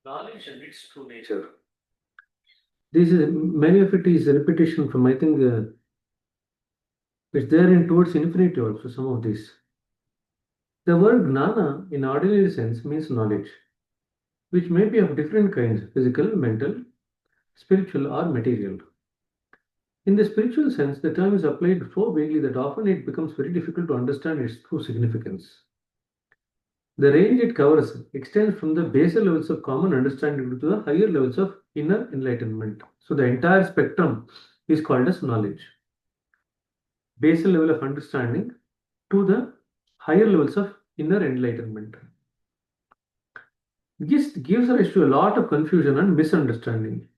knowledge and its true nature. This is many of it is a repetition from I think it's there in towards infinity also some of this. The word gnana in ordinary sense means knowledge, which may be of different kinds: physical, mental, spiritual, or material. In the spiritual sense, the term is applied so vaguely that often it becomes very difficult to understand its true significance. The range it covers extends from the baser levels of common understanding to the higher levels of inner enlightenment. So the entire spectrum is called as knowledge. Basal level of understanding to the higher levels of inner enlightenment. This gives rise to a lot of confusion and misunderstanding.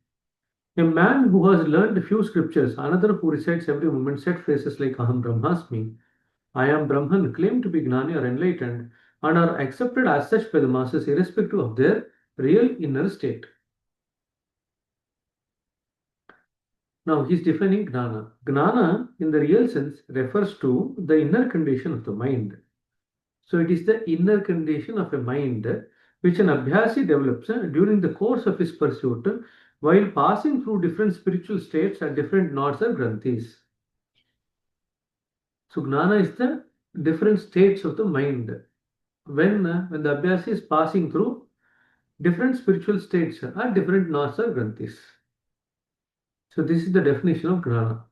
A man who has learned a few scriptures, another who recites every moment set phrases like Aham Brahmasmi, I am Brahman, claim to be Gnani or enlightened, and are accepted as such by the masses irrespective of their real inner state. Now he is defining Gnana. Gnana, in the real sense, refers to the inner condition of the mind. So it is the inner condition of a mind which an Abhyasi develops during the course of his pursuit while passing through different spiritual states at different knots or granthis. So Gnana is the different states of the mind. When the Abhyasi is passing through different spiritual states at different knots or granthis. So this is the definition of Gnana.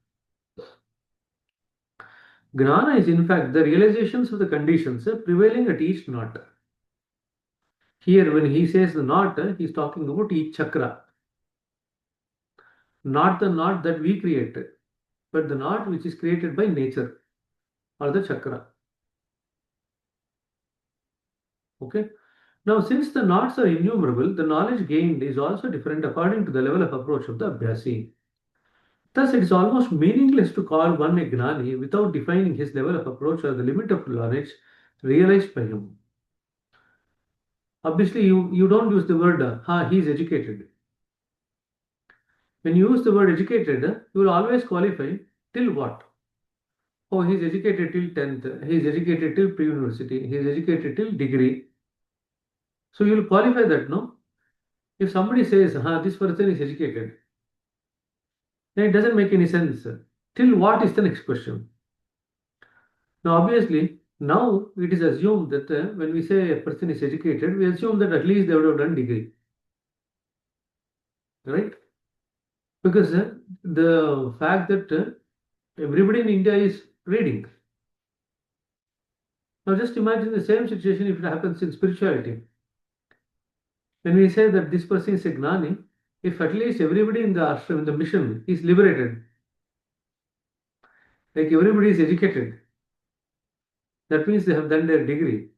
Gnana is in fact the realizations of the conditions prevailing at each knot. Here, when he says the knot, he is talking about each chakra, not the knot that we created, but the knot which is created by nature or the chakra. Okay. Now, since the knots are innumerable, the knowledge gained is also different according to the level of approach of the Abhyasi. Thus, it is almost meaningless to call one a Gnani without defining his level of approach or the limit of knowledge realized by him. Obviously, you don't use the word, he is educated. When you use the word educated, you will always qualify till what? Oh, he is educated till 10th, he is educated till pre-university, he is educated till degree. So you will qualify that, no? If somebody says, this person is educated, then it doesn't make any sense. Till what is the next question? Now, obviously, now it is assumed that when we say a person is educated, we assume that at least they would have done degree, right? Because the fact that everybody in India is reading. Now, just imagine the same situation if it happens in spirituality. When we say that this person is a Gnani, if at least everybody in the ashram, in the mission, is liberated, like everybody is educated, that means they have done their degree.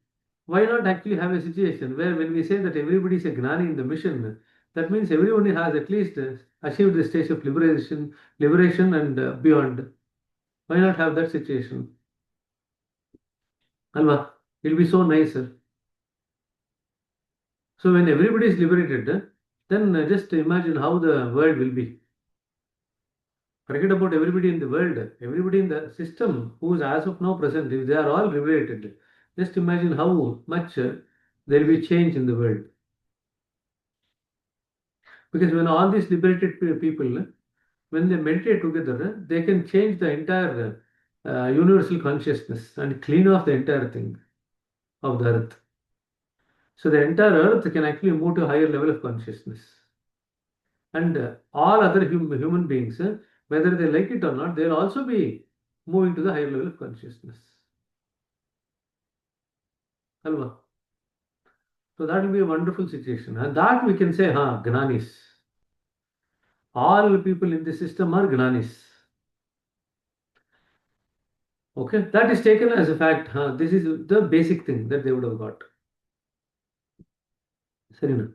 Why not actually have a situation where when we say that everybody is a Gnani in the mission, that means everyone has at least achieved the stage of liberation and beyond. Why not have that situation? Alva, it'll be so nice. So when everybody is liberated, then just imagine how the world will be. Forget about everybody in the world, everybody in the system who is as of now present, if they are all liberated, just imagine how much there will be change in the world. Because when all these liberated people, when they meditate together, they can change the entire universal consciousness and clean off the entire thing of the earth. So the entire earth can actually move to a higher level of consciousness. And all other human beings, whether they like it or not, they'll also be moving to the higher level of consciousness. Alva. So that will be a wonderful situation. And that we can say, Gnanis. All people in the system are Gnanis. Okay, that is taken as a fact. This is the basic thing that they would have got. Serena.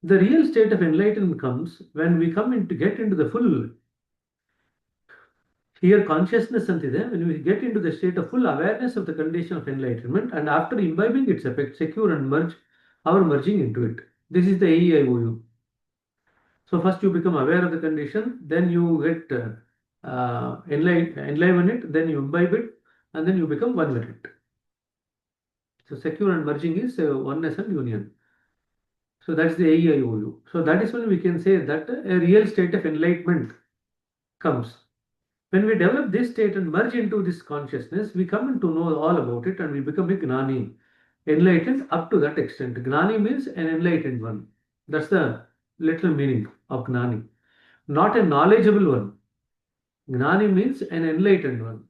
The real state of enlightenment comes when we come in to get into the full here consciousness antide, when we get into the state of full awareness of the condition of enlightenment and after imbibing its effect, secure and merge our merging into it. This is the AEIOU. So first you become aware of the condition, then you get enliven it, then you imbibe it, and then you become one with it. So secure and merging is oneness and union. So that's the AEIOU. So that is when we can say that a real state of enlightenment comes. When we develop this state and merge into this consciousness, we come to know all about it and we become a Gnani, enlightened up to that extent. Gnani means an enlightened one. That's the literal meaning of Gnani. Not a knowledgeable one. Gnani means an enlightened one.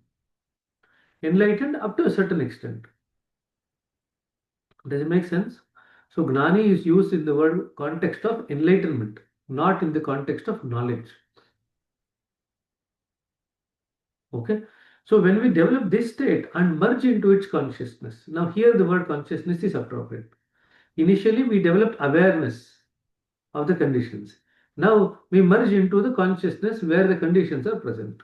Enlightened up to a certain extent. Does it make sense? So Gnani is used in the word context of enlightenment, not in the context of knowledge. Okay. So when we develop this state and merge into its consciousness, now here the word consciousness is appropriate. Initially, we developed awareness of the conditions. Now we merge into the consciousness where the conditions are present.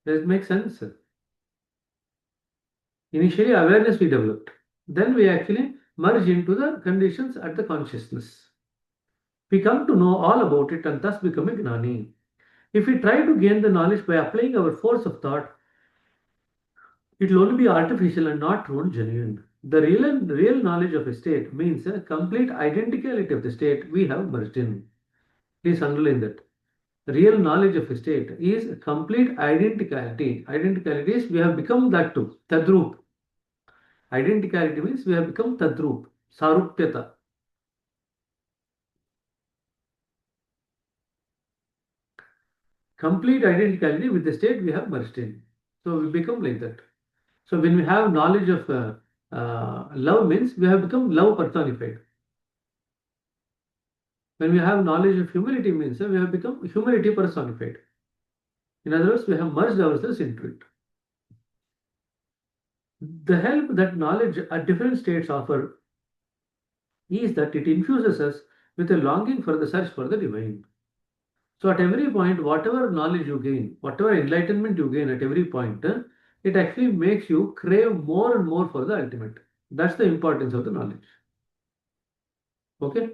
Does it make sense? Initially, awareness we developed. Then we actually merge into the conditions at the consciousness. We come to know all about it and thus become a Gnani. If we try to gain the knowledge by applying our force of thought, it will only be artificial and not true and genuine. The real knowledge of a state means a complete identicality of the state we have merged in. Please underline that. Real knowledge of a state is complete identicality. Identicality is we have become that too. Tadrup. Identicality means we have become Tadrup. Sarupyata. Complete identicality with the state we have merged in. So we become like that. So when we have knowledge of love means we have become love personified. When we have knowledge of humility means we have become humility personified. In other words, we have merged ourselves into it. The help that knowledge at different states offer is that it infuses us with a longing for the search for the divine. So at every point, whatever knowledge you gain, whatever enlightenment you gain at every point, it actually makes you crave more and more for the ultimate. That's the importance of the knowledge. Okay?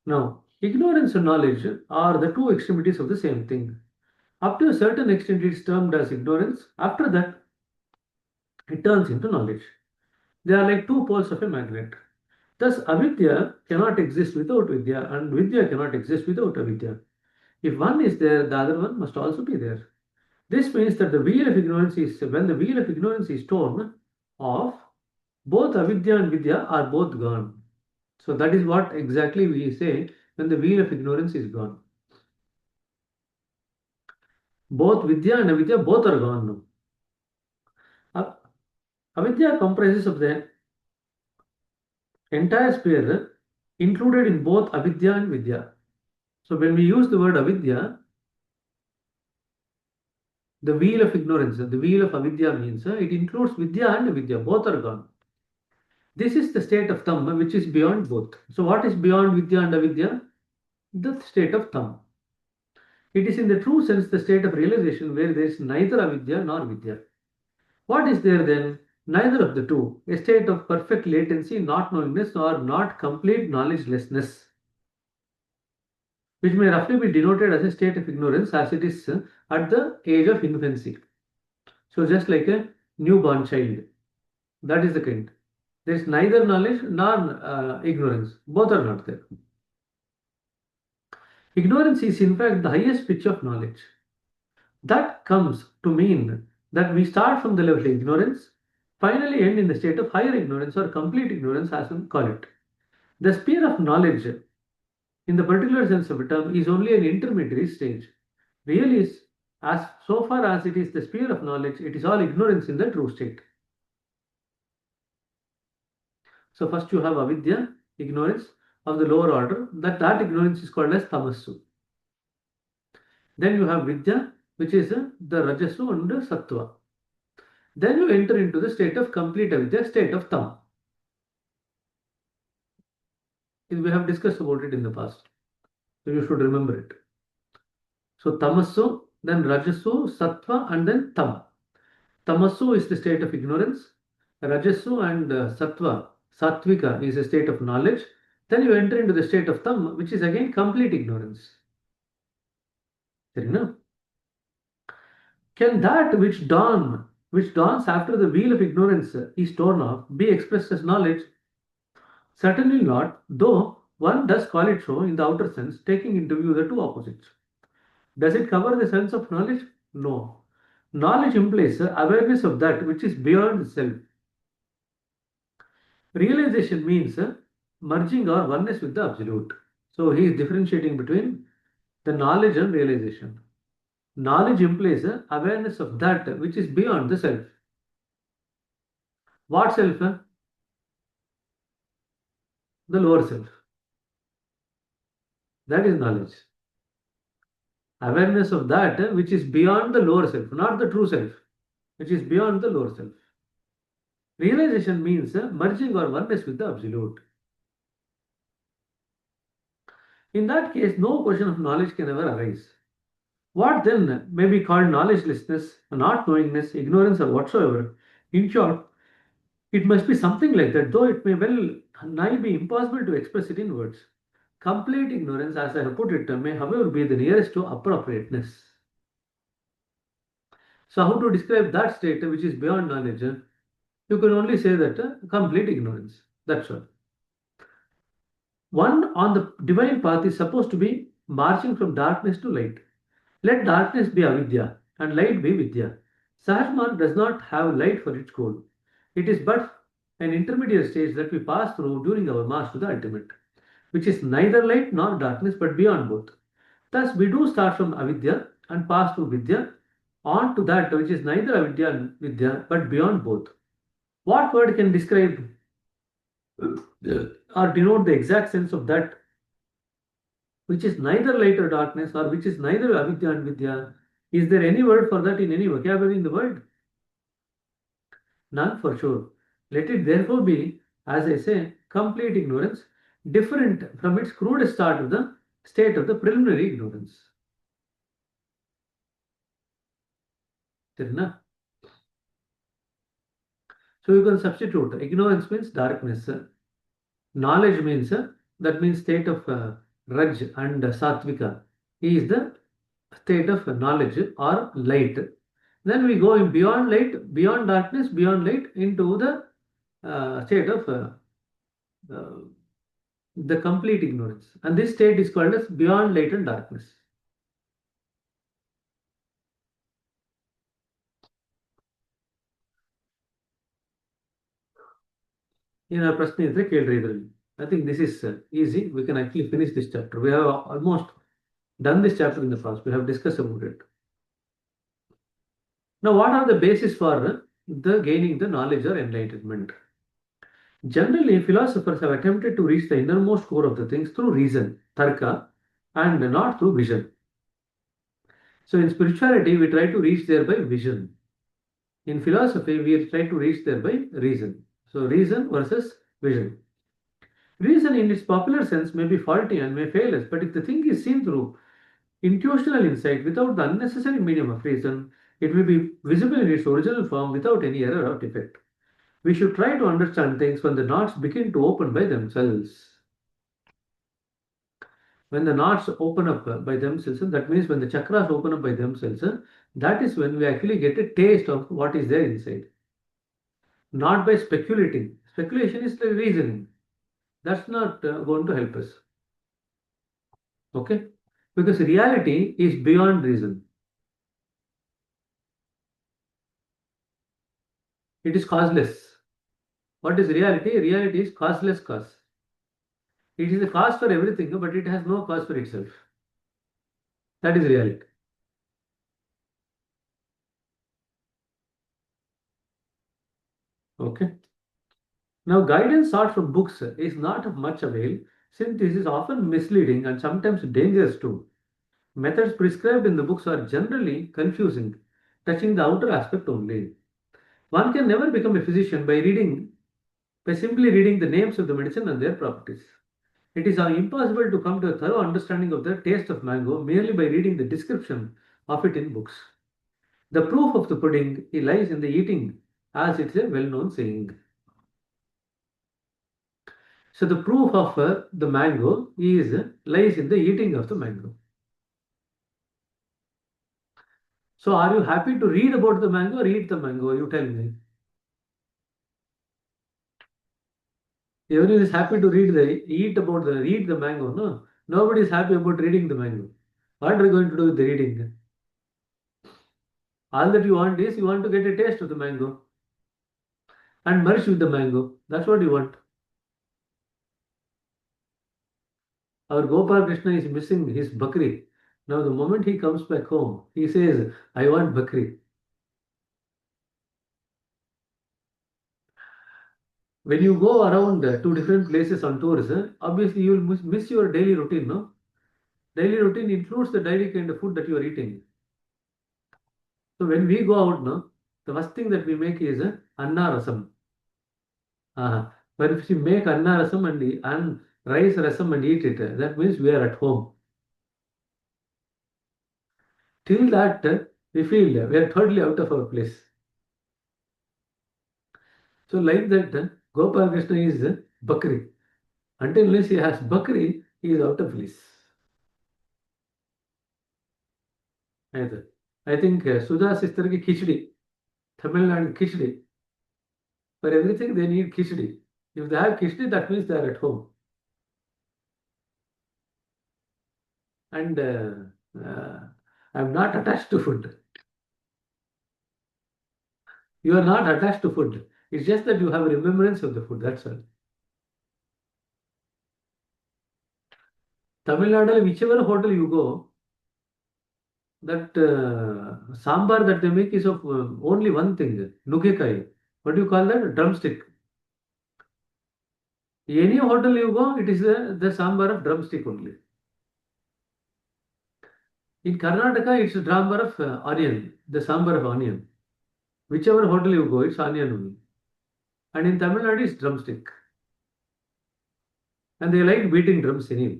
Now, ignorance and knowledge are the two extremities of the same thing. Up to a certain extent, it's termed as ignorance. After that, it turns into knowledge. They are like two poles of a magnet. Thus, avidya cannot exist without vidya, and vidya cannot exist without avidya. If one is there, the other one must also be there. This means that the wheel of ignorance is, when the wheel of ignorance is torn off, both avidya and vidya are both gone. So that is what exactly we say when the wheel of ignorance is gone. Both vidya and avidya both are gone now. Avidya comprises of the entire sphere included in both avidya and vidya. So when we use the word avidya, the wheel of ignorance, the wheel of avidya means it includes vidya and avidya, both are gone. This is the state of tam, which is beyond both. So what is beyond vidya and avidya? The state of tam. It is in the true sense the state of realization where there is neither avidya nor vidya. What is there then? Neither of the two. A state of perfect latency, not knowingness, or not complete knowledgelessness, which may roughly be denoted as a state of ignorance as it is at the age of infancy. So just like a newborn child. That is the kind. There is neither knowledge nor ignorance. Both are not there. Ignorance is in fact the highest pitch of knowledge. That comes to mean that we start from the level of ignorance, finally end in the state of higher ignorance or complete ignorance as we call it. The sphere of knowledge, in the particular sense of the term, is only an intermediary stage. Really, is, as so far as it is the sphere of knowledge, it is all ignorance in the true state. So first you have avidya, ignorance of the lower order, that ignorance is called as tamasu. Then you have vidya, which is the rajasu and the sattva. Then you enter into the state of complete avidya, state of tam. We have discussed about it in the past, so you should remember it. So tamasu, then rajasu, sattva, and then tam. Tamasu is the state of ignorance. Rajasu and sattva, sattvika, is a state of knowledge. Then you enter into the state of tam, which is again complete ignorance. Can that which dawns after the wheel of ignorance is torn off be expressed as knowledge? Certainly not, though one does call it so in the outer sense, taking into view the two opposites. Does it cover the sense of knowledge? No. Knowledge implies awareness of that which is beyond self. Realization means merging or oneness with the absolute. So he is differentiating between the knowledge and realization. Knowledge implies awareness of that which is beyond the self. What self? The lower self. That is knowledge. Awareness of that which is beyond the lower self, not the true self, which is beyond the lower self. Realization means merging or oneness with the absolute. In that case, no question of knowledge can ever arise. What then may be called knowledgelessness, not knowingness, ignorance, or whatsoever? In short, it must be something like that, though it may well nigh be impossible to express it in words. Complete ignorance, as I have put it, may however be the nearest to appropriateness. So, how to describe that state which is beyond knowledge? You can only say that complete ignorance. That's all. One on the divine path is supposed to be marching from darkness to light. Let darkness be avidya and light be vidya. Sahajman does not have light for its goal. It is but an intermediate stage that we pass through during our march to the ultimate, which is neither light nor darkness but beyond both. Thus, we do start from avidya and pass through vidya on to that which is neither avidya and vidya but beyond both. What word can describe or denote the exact sense of that which is neither light or darkness, or which is neither avidya and vidya? Is there any word for that in any vocabulary in the world? None for sure. Let it therefore be, as I say, complete ignorance, different from its crude start of the state of the preliminary ignorance. So you can substitute. Ignorance means darkness. Knowledge means that means state of Raj and Satvika. He is the state of knowledge or light. Then we go in beyond light, beyond darkness, beyond light into the state of uh, the complete ignorance. And this state is called as beyond light and darkness. In our ಪ್ರಶ್ನೆ ಇದ್ರೆ ಕೇಳ್ರಿ ಇದರಲ್ಲಿ. I think this is easy. We can actually finish this chapter. We have almost done this chapter in the past. We have discussed about it. Now, what are the basis for the gaining the knowledge or enlightenment? Generally, philosophers have attempted to reach the innermost core of the things through reason, tarka, and not through vision. So, in spirituality, we try to reach there by vision. In philosophy, we try to reach there by reason. So, reason versus vision. Reason, in its popular sense, may be faulty and may fail us, but if the thing is seen through intuitional insight without the unnecessary medium of reason, it will be visible in its original form without any error or defect. We should try to understand things when the knots begin to open by themselves. When the knots open up by themselves, that means when the chakras open up by themselves, that is when we actually get a taste of what is there inside. Not by speculating. Speculation is like reasoning. That's not going to help us. Okay? Because reality is beyond reason. It is causeless. What is reality? Reality is causeless cause. It is a cause for everything, but it has no cause for itself. That is reality. Okay. Now, guidance sought from books is not of much avail, since this is often misleading and sometimes dangerous too. Methods prescribed in the books are generally confusing, touching the outer aspect only. One can never become a physician by simply reading the names of the medicine and their properties. It is impossible to come to a thorough understanding of the taste of mango merely by reading the description of it in books. The proof of the pudding lies in the eating, as it's a well-known saying. So the proof of the mango lies in the eating of the mango. So are you happy to read about the mango or eat the mango? You tell me. Everyone is happy to read the mango. No, nobody is happy about reading the mango. What are we going to do with the reading? All that you want is you want to get a taste of the mango and merge with the mango. That's what you want. Our Gopal Krishna is missing his bakri. Now, the moment he comes back home, he says, I want bakri. When you go around to different places on tours, obviously you will miss your daily routine. No, daily routine includes the daily kind of food that you are eating. So when we go out, no, the first thing that we make is anna rasam. But if you make anna rasam and rice rasam and eat it, that means we are at home. Till that, we feel we are totally out of our place. So like that, Gopal Krishna is Bakri. Until unless he has Bakri, he is out of place. Either. I think Sudha sister ki khichdi, Tamil Nadu khichdi. For everything they need khichdi. If they have khichdi, that means they are at home. And I'm not attached to food. You are not attached to food. It's just that you have a remembrance of the food. That's all. Tamil Nadu, whichever hotel you go, that sambar that they make is of only one thing, nugekai. What do you call that? Drumstick. Any hotel you go, it is the sambar of drumstick only. In Karnataka, it's a sambar of onion, the sambar of onion. Whichever hotel you go, it's onion only. And in Tamil Nadu, it's drumstick. And they like beating drums anyway.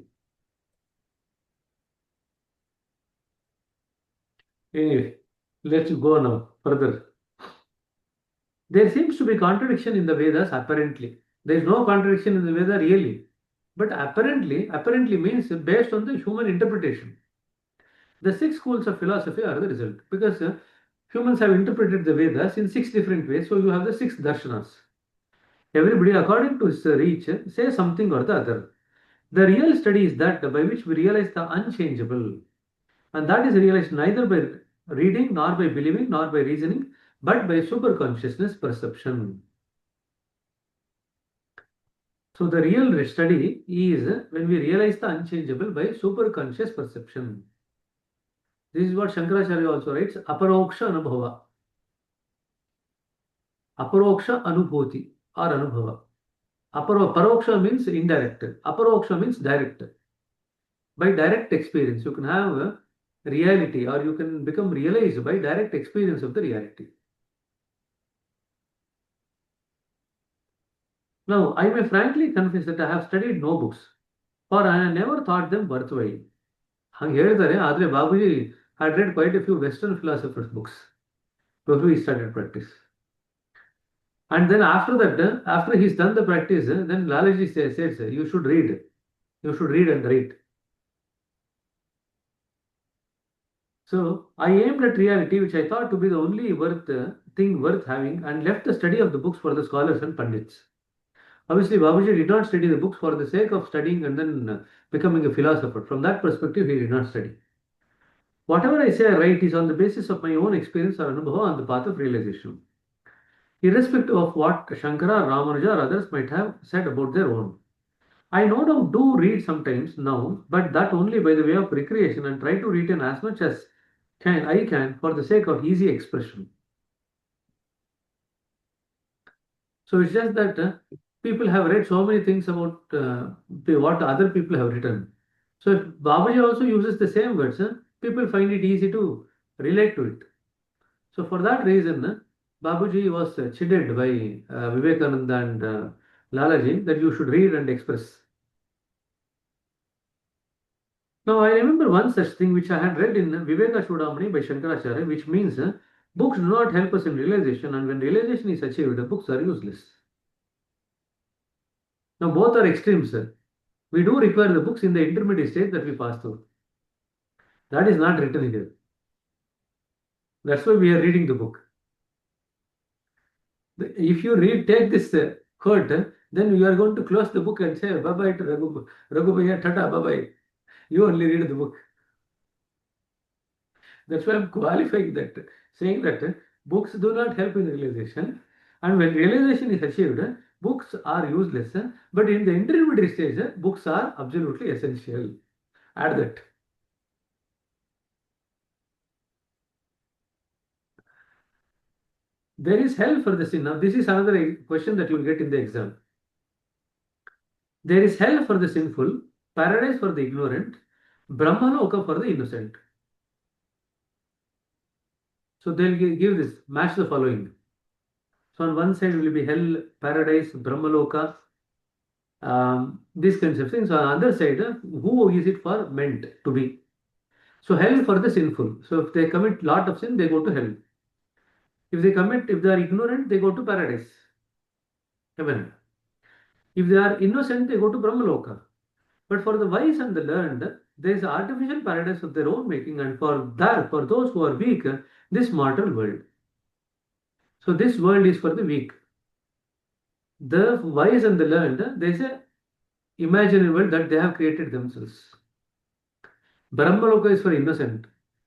Anyway, let's go now further. There seems to be contradiction in the Vedas apparently. There is no contradiction in the Veda really. But apparently means based on the human interpretation. The six schools of philosophy are the result because humans have interpreted the Vedas in six different ways. So you have the six darshanas. Everybody, according to his reach, says something or the other. The real study is that by which we realize the unchangeable. And that is realized neither by reading, nor by believing, nor by reasoning, but by superconsciousness perception. So the real study is when we realize the unchangeable by superconscious perception. This is what Shankaracharya also writes, aparoksha anubhava. Aparoksha anubhuti or anubhava. Paroksha means indirect. Aparoksha means direct. By direct experience, you can have a reality or you can become realized by direct experience of the reality. Now, I may frankly confess that I have studied no books, for I never thought them worthwhile. ಹಾಗೆ ಹೇಳಿದ್ದಾರೆ ಆದರೆ Babuji had read quite a few Western philosophers' books before he started practice. And then after that, after he's done the practice, then Lalaji says, you should read. You should read and write. So I aimed at reality, which I thought to be the only thing worth having, and left the study of the books for the scholars and pandits. Obviously, Babuji did not study the books for the sake of studying and then becoming a philosopher. From that perspective, he did not study. Whatever I say or write is on the basis of my own experience or anubhava on the path of realization, irrespective of what Shankara, Ramanuja, or others might have said about their own. I no doubt do read sometimes now, but that only by the way of recreation and try to retain as much as I can for the sake of easy expression. So it's just that people have read so many things about what other people have written. So if Babaji also uses the same words, people find it easy to relate to it. So for that reason, Babaji was chided by Vivekananda and Lalaji that you should read and express. Now I remember one such thing which I had read in Viveka Chudamani by Shankaracharya, which means books do not help us in realization, and when realization is achieved, the books are useless. Now both are extremes. We do require the books in the intermediate state that we pass through. That is not written here. That's why we are reading the book. If you take this quote, then you are going to close the book and say bye bye to Raghu Bhaiya, tata, bye bye. You only read the book. That's why I'm qualifying that, saying that books do not help in realization. And when realization is achieved, books are useless. But in the intermediate stage, books are absolutely essential. Add that. There is hell for the sin. Now, this is another question that you will get in the exam. There is hell for the sinful, paradise for the ignorant, Brahmaloka for the innocent. So they'll give this, match the following. So on one side will be hell, paradise, Brahmaloka, these kinds of things. On the other side, who is it for meant to be? So hell for the sinful. So if they commit lot of sin, they go to hell. If they are ignorant, they go to paradise, heaven. If they are innocent, they go to Brahmaloka. But for the wise and the learned, there is an artificial paradise of their own making, and for those who are weak, this mortal world. So this world is for the weak. The wise and the learned, there is a imaginary world that they have created themselves. Brahmaloka is for innocent,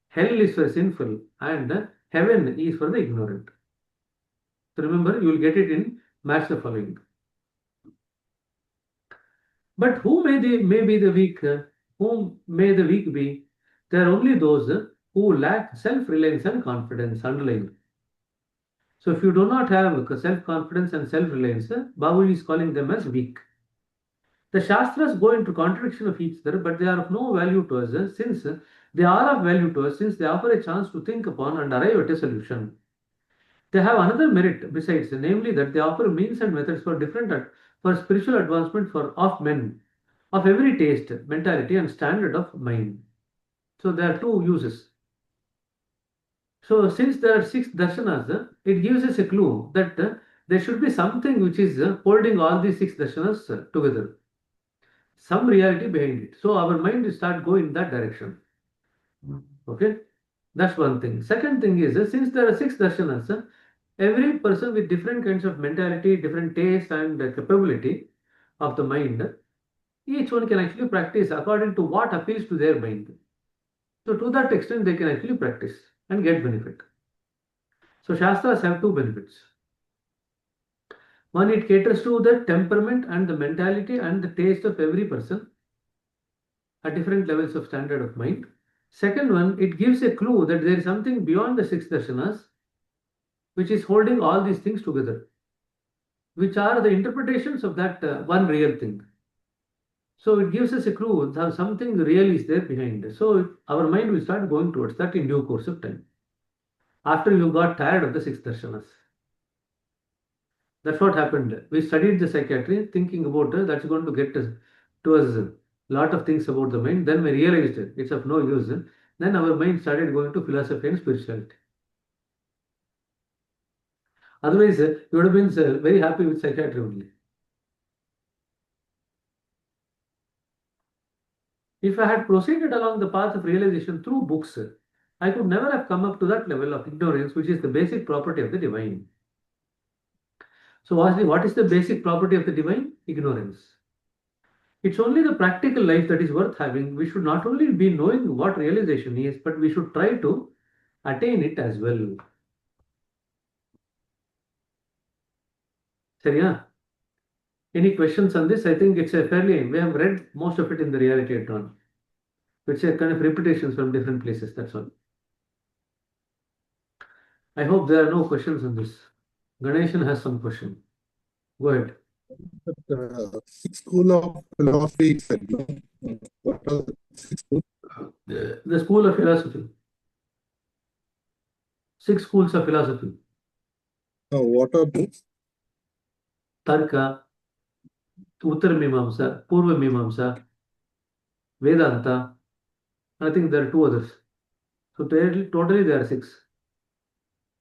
hell is for sinful, and heaven is for the ignorant. So remember, you will get it in match the following. But may be the weak? Whom may the weak be? They are only those who lack self-reliance and confidence. Underline. So if you do not have self-confidence and self-reliance, Babu is calling them as weak. The Shastras go into contradiction of each other, but they are of no value to us since they are of value to us since they offer a chance to think upon and arrive at a solution. They have another merit besides, namely that they offer means and methods for for spiritual advancement of men of every taste, mentality, and standard of mind. So there are two uses. So since there are six darshanas, it gives us a clue that there should be something which is holding all these six darshanas together, some reality behind it. So our mind will start going in that direction. Okay, that's one thing. Second thing is since there are six darshanas, every person with different kinds of mentality, different taste, and capability of the mind, each one can actually practice according to what appeals to their mind. So to that extent, they can actually practice and get benefit. So Shastras have two benefits. One, it caters to the temperament and the mentality and the taste of every person at different levels of standard of mind. Second one, it gives a clue that there is something beyond the six darshanas which is holding all these things together, which are the interpretations of that one real thing. So it gives us a clue that something real is there behind. So our mind will start going towards that in due course of time. After you got tired of the six darshanas. That's what happened. We studied the psychiatry thinking about that's going to get us to us a lot of things about the mind. Then we realized it's of no use. Then our mind started going to philosophy and spirituality. Otherwise, you would have been very happy with psychiatry only. If I had proceeded along the path of realization through books, I could never have come up to that level of ignorance, which is the basic property of the divine. So, what is the basic property of the divine? Ignorance. It's only the practical life that is worth having. We should not only be knowing what realization is, but we should try to attain it as well. Seriya? Any questions on this? I think it's a we have read most of it in the reality at all. It's a kind of repetitions from different places. That's all. I hope there are no questions on this. Ganeshan has some question. Go ahead. Six school of philosophy said, no? What are the six schools? The school of philosophy. Six schools of philosophy. What are those? Tarka, Uttar Mimamsa, Purva Mimamsa, Vedanta. I think there are two others. So totally there are six.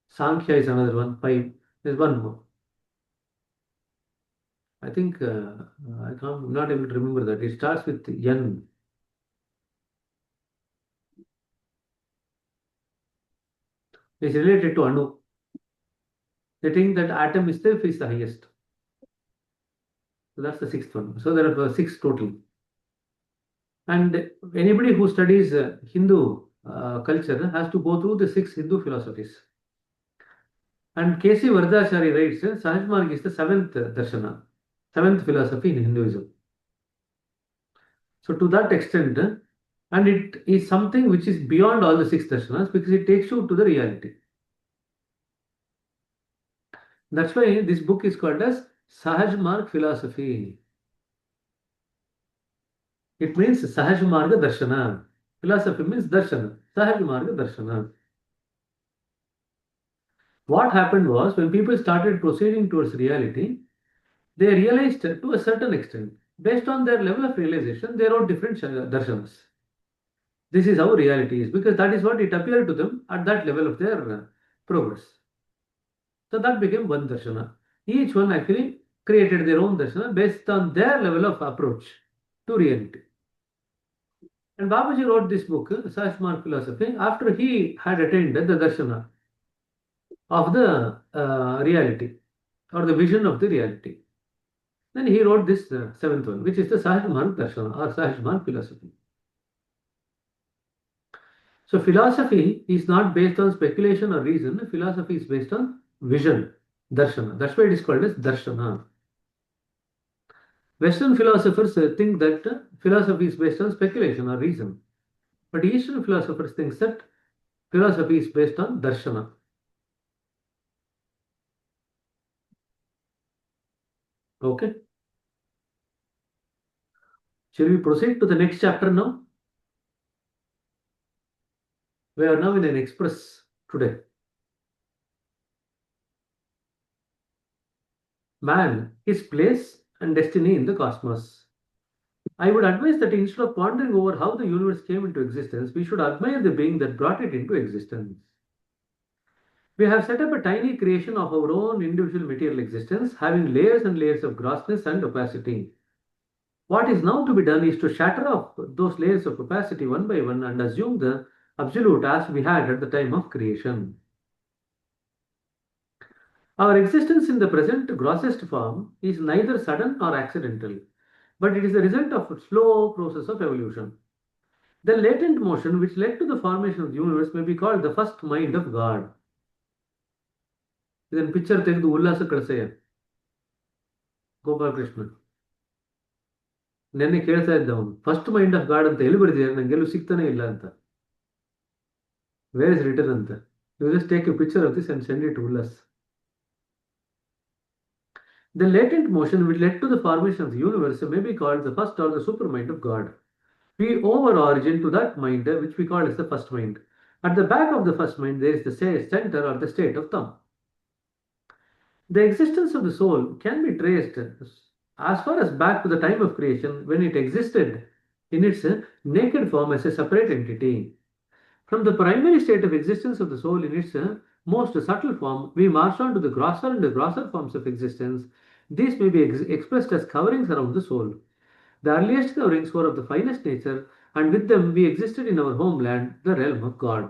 Sankhya is another one, five. There's one more. I think I'm not able to remember that. It starts with Yan. It's related to Anu. They think that atom is the highest. That's the sixth one. So there are six total. And anybody who studies Hindu culture has to go through the six Hindu philosophies. And K.C. Vardachari writes, Sahaj Marg is the seventh darshana, seventh philosophy in Hinduism. So to that extent, and it is something which is beyond all the six darshanas because it takes you to the reality. That's why this book is called as Sahaj Marg philosophy. It means Sahaj Marga Darshana. Philosophy means Darshana. Sahaj Marga Darshana. What happened was when people started proceeding towards reality, they realized to a certain extent, based on their level of realization, they wrote different darshanas. This is how reality is because that is what it appeared to them at that level of their progress. So that became one darshana. Each one actually created their own darshana based on their level of approach to reality. And Babaji wrote this book, Sahasmar Philosophy, after he had attained the darshana of the reality or the vision of the reality. Then he wrote this seventh one, which is the Sahasmar Darshana or Sahasmar Philosophy. So philosophy is not based on speculation or reason. Philosophy is based on vision, darshana. That's why it is called as darshana. Western philosophers think that philosophy is based on speculation or reason. But Eastern philosophers think that philosophy is based on darshana. Okay. Shall we proceed to the next chapter now? We are now in an express today. Man, his place and destiny in the cosmos. I would advise that instead of pondering over how the universe came into existence, we should admire the being that brought it into existence. We have set up a tiny creation of our own individual material existence, having layers and layers of grossness and opacity. What is now to be done is to shatter off those layers of opacity one by one and assume the absolute as we had at the time of creation. Our existence in the present grossest form is neither sudden nor accidental, but it is the result of a slow process of evolution. The latent motion which led to the formation of the universe may be called the first mind of God. ಇದನ್ನು picture ತೆಗೆದು ಉಲ್ಲಾಸ ಕಳಿಸಯ್ಯ ಗೋಪಾಲಕೃಷ್ಣ ನೆನ್ನೆ ಕೇಳ್ತಾ ಇದ್ದ ಅವನು first mind of god ಅಂತ ಎಲ್ಲಿ ಬರೆದಿದ್ದಾರೆ ನಂಗೆಲ್ಲೂ ಸಿಗ್ತಾನೆ ಇಲ್ಲ ಅಂತ ವೇರ್ ಇಸ್ ರಿಟರ್ನ್ ಅಂತ you just take a picture of this and send it Ullas The latent motion which led to the formation of the universe may be called the first or the super mind of God. We owe our origin to that mind which we call as the first mind. At the back of the first mind there is the center or the state of thumb. The existence of the soul can be traced as far as back to the time of creation when it existed in its naked form as a separate entity. From the primary state of existence of the soul in its most subtle form, we march on to the grosser and the grosser forms of existence. These may be expressed as coverings around the soul. The earliest coverings were of the finest nature, and with them we existed in our homeland, the realm of God.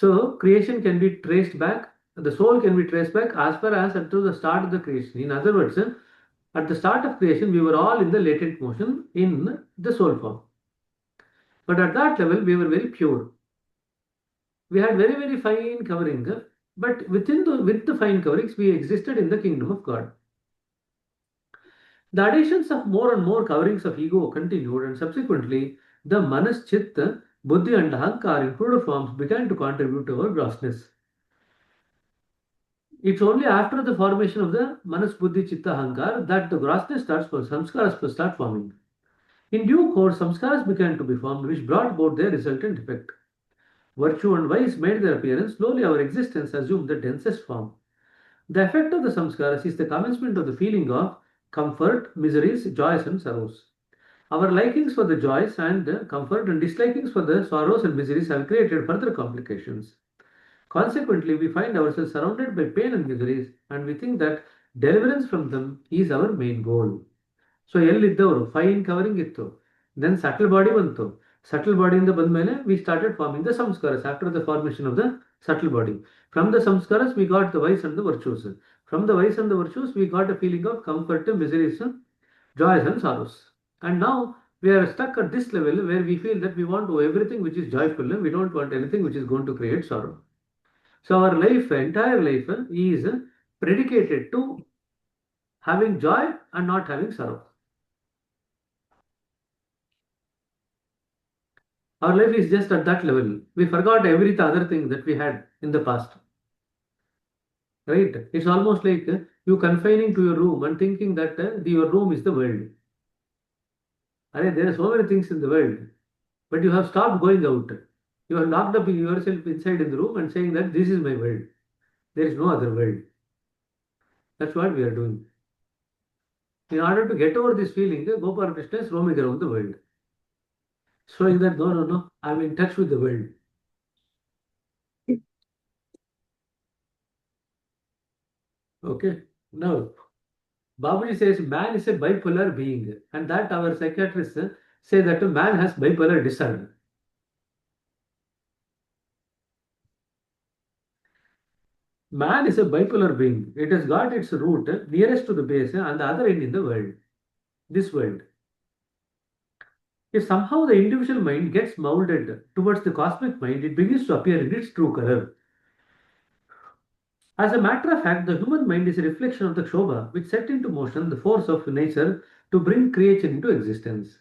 So, creation can be traced back, the soul can be traced back as far as until the start of the creation. In other words, at the start of creation, we were all in the latent motion in the soul form. But at that level, we were very pure. We had very, very fine covering, but with the fine coverings, we existed in the kingdom of God. The additions of more and more coverings of ego continued, and subsequently, the manas, chitta, buddhi, and ahankar in plural forms began to contribute to our grossness. It's only after the formation of the manas, buddhi, chitta, ahankar that the grossness starts for samskaras to start forming. In due course, samskaras began to be formed, which brought about their resultant effect. Virtue and vice made their appearance. Slowly, our existence assumed the densest form. The effect of the samskaras is the commencement of the feeling of comfort, miseries, joys, and sorrows. Our likings for the joys and comfort and dislikings for the sorrows and miseries have created further complications. Consequently, we find ourselves surrounded by pain and miseries, and we think that deliverance from them is our main goal. So, ಎಲ್ಲಿದ್ದವರು fine covering ಇತ್ತು, then subtle body ಬಂತು. Subtle ಬಾಡಿಯಿಂದ ಬಂದ ಮೇಲೆ we started forming the samskaras after the formation of the subtle body. From the samskaras, we got the vice and the virtues. From the vice and the virtues, we got a feeling of comfort, miseries, joys, and sorrows. And now we are stuck at this level where we feel that we want to everything which is joyful. We don't want anything which is going to create sorrow. So our life, entire life, is predicated to having joy and not having sorrow. Our life is just at that level. We forgot every other thing that we had in the past. Right? It's almost like you confining to your room and thinking that your room is the world. There are so many things in the world, but you have stopped going out. You are locked up yourself inside in the room and saying that this is my world. There is no other world. That's what we are doing. In order to get over this feeling, Gopal Krishna is roaming around the world, showing that no, no, no, I'm in touch with the world. Okay. Now, Babaji says man is a bipolar being, and that our psychiatrists say that a man has bipolar disorder. Man is a bipolar being. It has got its root nearest to the base and the other end in the world, this world. If somehow the individual mind gets molded towards the cosmic mind, it begins to appear in its true color. As a matter of fact, the human mind is a reflection of the Kshobha, which set into motion the force of nature to bring creation into existence.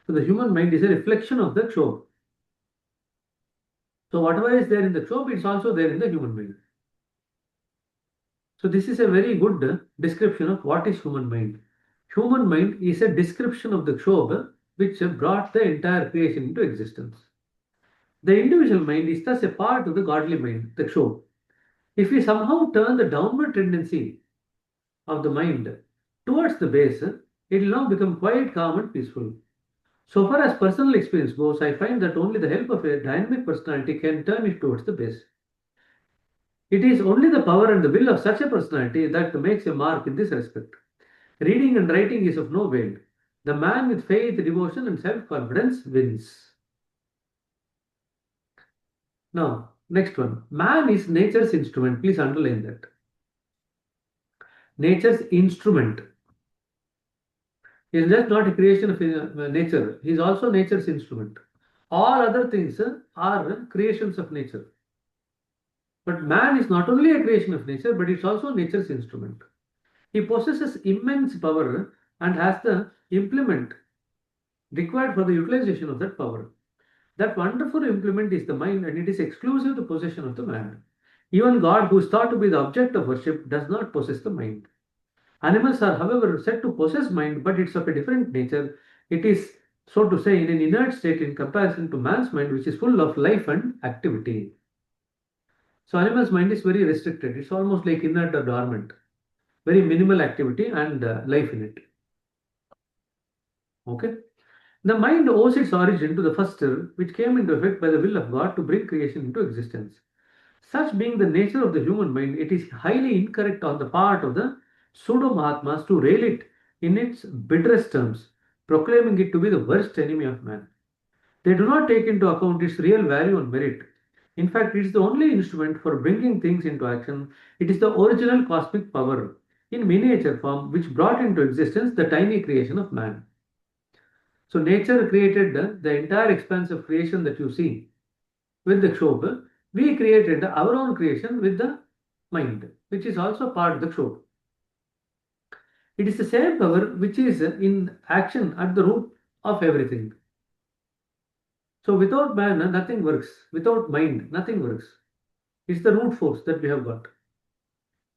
So the human mind is a reflection of the Kshobha. So whatever is there in the Kshobha, it's also there in the human mind. So this is a very good description of what is human mind. Human mind is a description of the Kshobha which brought the entire creation into existence. The individual mind is thus a part of the godly mind, the Kshobha. If we somehow turn the downward tendency of the mind towards the base, it will now become quite calm and peaceful. So far as personal experience goes, I find that only the help of a dynamic personality can turn it towards the base. It is only the power and the will of such a personality that makes a mark in this respect. Reading and writing is of no avail. The man with faith, devotion, and self-confidence wins. Now, next one. Man is nature's instrument. Please underline that. Nature's instrument. He is just not a creation of nature. He is also nature's instrument. All other things are creations of nature. But man is not only a creation of nature, but it's also nature's instrument. He possesses immense power and has the implement required for the utilization of that power. That wonderful implement is the mind, and it is exclusive to possession of the man. Even God, who is thought to be the object of worship, does not possess the mind. Animals are, however, said to possess mind, but it's of a different nature. It is, so to say, in an inert state in comparison to man's mind, which is full of life and activity. So animal's mind is very restricted. It's almost like inert or dormant. Very minimal activity and life in it. Okay. The mind owes its origin to the first stir, which came into effect by the will of God to bring creation into existence. Such being the nature of the human mind, it is highly incorrect on the part of the pseudo Mahatmas to rail it in its bitterest terms, proclaiming it to be the worst enemy of man. They do not take into account its real value and merit. In fact, it is the only instrument for bringing things into action. It is the original cosmic power in miniature form which brought into existence the tiny creation of man. So nature created the entire expanse of creation that you see with the Kshobha. We created our own creation with the mind, which is also part of the Kshobha. It is the same power which is in action at the root of everything. So without man, nothing works. Without mind, nothing works. It's the root force that we have got.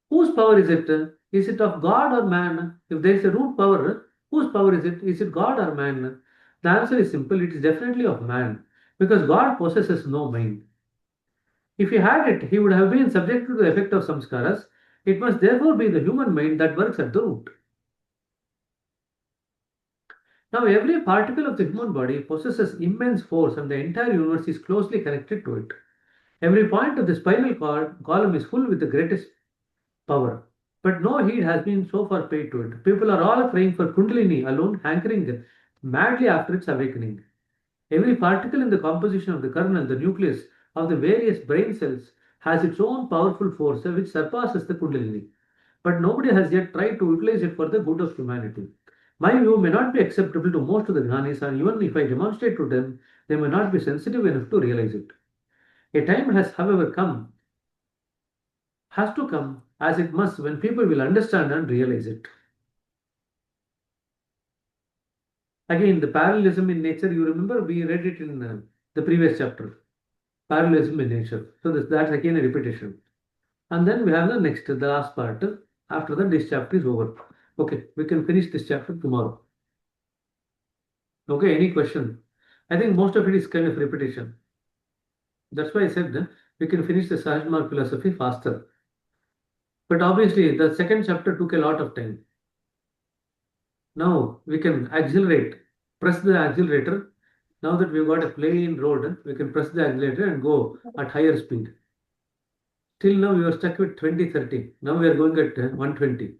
Whose power is it? Is it of God or man? If there is a root power, whose power is it? Is it God or man? The answer is simple. It is definitely of man, because God possesses no mind. If he had it, he would have been subject to the effect of samskaras. It must therefore be the human mind that works at the root. Now, every particle of the human body possesses immense force, and the entire universe is closely connected to it. Every point of the spinal column is full with the greatest power. But no heed has been so far paid to it. People are all praying for Kundalini alone, hankering madly after its awakening. Every particle in the composition of the kernel, the nucleus of the various brain cells, has its own powerful force which surpasses the Kundalini, but nobody has yet tried to utilize it for the good of humanity. My view may not be acceptable to most of the Gnanis, and even if I demonstrate to them, they may not be sensitive enough to realize it. A time has, however, has to come, as it must, when people will understand and realize it. Again, the parallelism in nature, you remember we read it in the previous chapter. Parallelism in nature. So that's again a repetition. And then we have the last part. After that, this chapter is over. Okay, we can finish this chapter tomorrow. Okay, any question? I think most of it is kind of repetition. That's why I said we can finish the Sahaj Marg philosophy faster. But obviously, the second chapter took a lot of time. Now we can accelerate, press the accelerator. Now that we've got a plain road, we can press the accelerator and go at higher speed. Till now, we were stuck with 20, 30. Now we are going at 120.